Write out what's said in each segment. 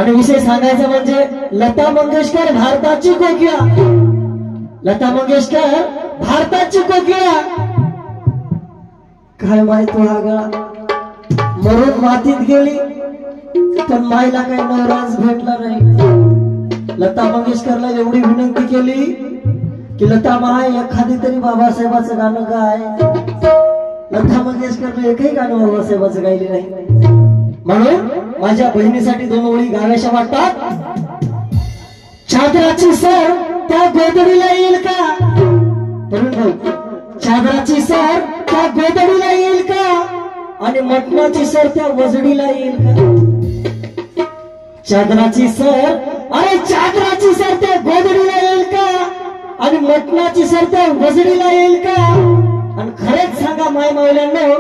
आणि विषय सांगायचा म्हणजे लता मंगेशकर भारताची कोकिळा, लता मंगेशकर भारताची कोकिळा. काय माहित हा गळा मरून मातीत गेली पण मायला काही नवराज भेटला नाही. लता मंगेशकरला एवढी विनंती केली की लता माय एखादी तरी बाबासाहेबाचं गाणं गाय. लता मंगेशकरने एकही गाणं बाबासाहेबाचं गायले नाही. म्हणून माझ्या बहिणीसाठी दोन ओळी गाव्याशा वाटतात. चादराची सर त्या गोदडीला येईल का, चादराची सर त्या गोदडीला येईल का आणि मटणाची सर त्या वजडीला येईल का. चादराची सर, अरे चादराची सर त्या गोदडीला येईल का आणि मटणाची सर त्या वजडीला येईल का. आणि खरेच सांगा माय मावल्यांनो,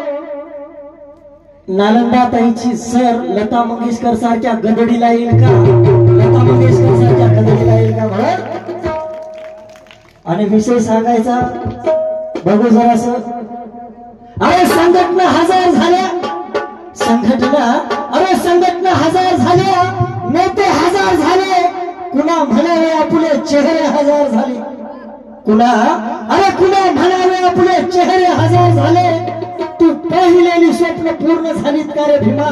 नालंदा ताईची सर लता मंगेशकर सारख्या गदडीला येईल का, लता मंगेशकर सारख्या गदडीला येईल का. म्हणून आणि विषय सांगायचा बघू जरास. अरे संघटना हजार झाल्या, संघटना, अरे संघटना हजार झाल्या, नेते हजार झाले, कुणा म्हणावे आपले चेहरे हजार झाले, कुणा, अरे कुणा म्हणावे आपले चेहरे हजार झाले. तू पाहिलेली स्वप्न पूर्ण झालीत का रे भीमा,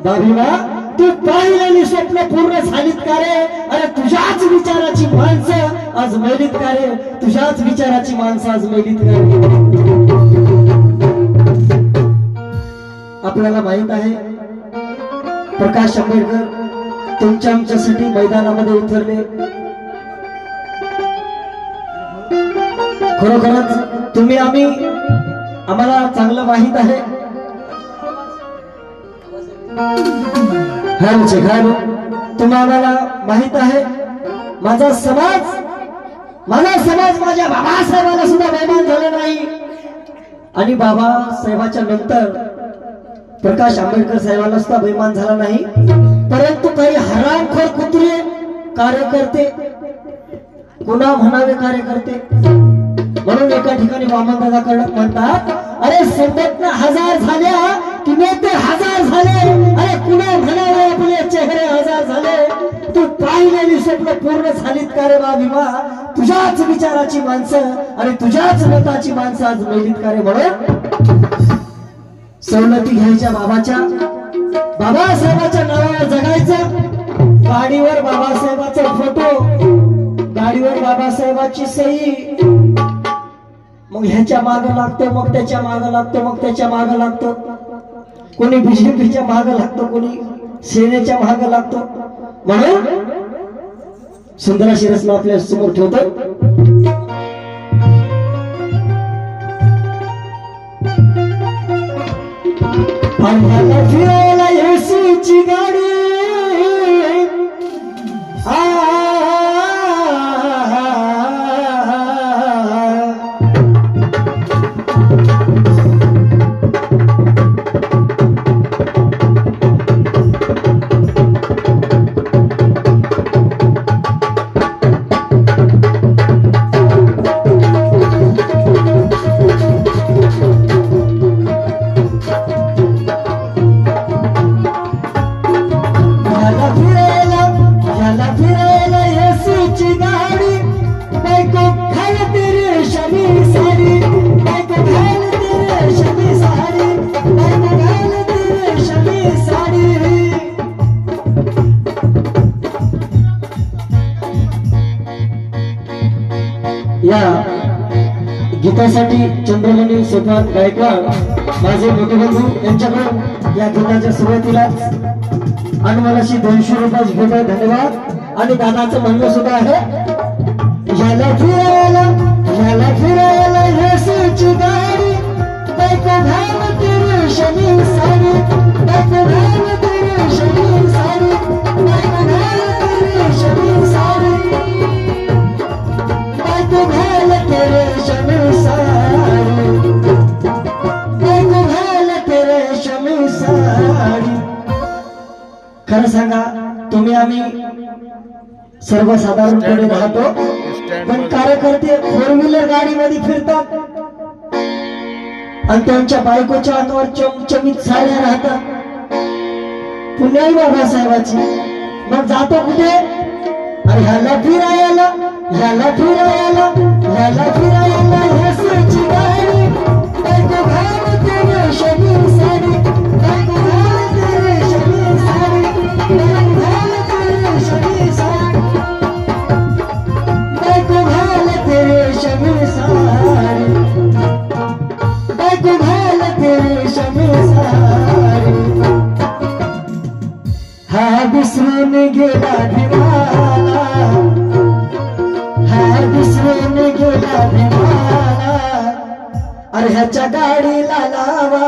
भीमा तू पाहिलेली स्वप्न पूर्ण झालीत का रे. अरे तुझ्याच विचाराची माणसं आज मेलीत का रे, तुझ्याच विचाराची माणसं आज मेलीत का रे. आपल्याला माहित आहे प्रकाश आंबेडकर तुमच्या आमच्यासाठी मैदानामध्ये उतरले. खरोखरच तुम्ही आम्ही आम्हाला चांगलं माहित आहे. तुम्ही आम्हाला माहित आहे माझा समाज माझ्या बाबासाहेबाला सुद्धा बेमान झाला नाही. आणि बाबासाहेबाच्या नंतर प्रकाश आंबेडकर साहेबांना सुद्धा बेमान झाला नाही. परंतु काही हरामखोर कुत्रे कार्यकर्ते, कुणा म्हणावे कार्यकर्ते, म्हणून एका ठिकाणी वामनदादा कडक म्हणतात, अरे संघटना हजार झाल्या की नेते हजार झाले, अरे कुणा म्हणावे आपले चेहरे हजार झाले. तू पाहिलेली स्वप्न पूर्ण झालीत का रे भीमा, तुझ्याच विचाराची माणसं, अरे तुझ्याच मताची माणसं आज मेलीत का रे. म्हणून सवलती घ्यायच्या बाबासाहेबाच्या नावावर जगायचं. गाडीवर बाबासाहेबाचा फोटो, गाडीवर बाबासाहेबाची सही, मग ह्याच्या माग लागतो, मग त्याच्या माग लागतो, मग त्याच्या माग लागतो, कोणी बीजेपीच्या माग लागतो, कोणी सेनेच्या माग लागतो. म्हणून सुंदर अशी रचना आपल्या समोर ठेवतो. आम्हाला फिरायला एसीची गाडी, गीतासाठी चंद्रमणी सोपान गायकवाड माझे मोठे बंधू यांच्याकडून या गीताच्या सुरुवातीलाच अनुमानाशी 200 रुपये भेट आहे. धन्यवाद. आणि दादाचं म्हणणं सुद्धा आहे, याला फिरायला एसीची गाडी, बायको घाल तेरी शमी साडी, बायको घाल तेरी शमी साडी, बायको घाल तेरी शमी साडी, बायको घाल तेरी शमी साडी, बायको घाल तेरी शमी साडी. खरं सांगा, तुम्ही आम्ही सर्वसाधारणपणे राहतो, पण कार्यकर्ते 4 व्हीलर गाडीमध्ये फिरतात आणि त्यांच्या बायकोच्या अंगावर चमचमीत साड्या राहतात. पुण्याही बाबासाहेबाची मग जातो कुठे? अरे ह्याला फिरायला, ह्याला फिरायला, ह्याला फिरायला हसायची गाडी. बायको घालते रेशमी साडी, बायको घालते रेशमी साडी, बायको घालते रेशमी साडी, बायको घालते रेशमी साडी, बायको घालते रेशमी साडी. हा विसरून गेला दिवाला, हा विसरून गेला दिवाला. अरे ह्याच्या गाडीला लावा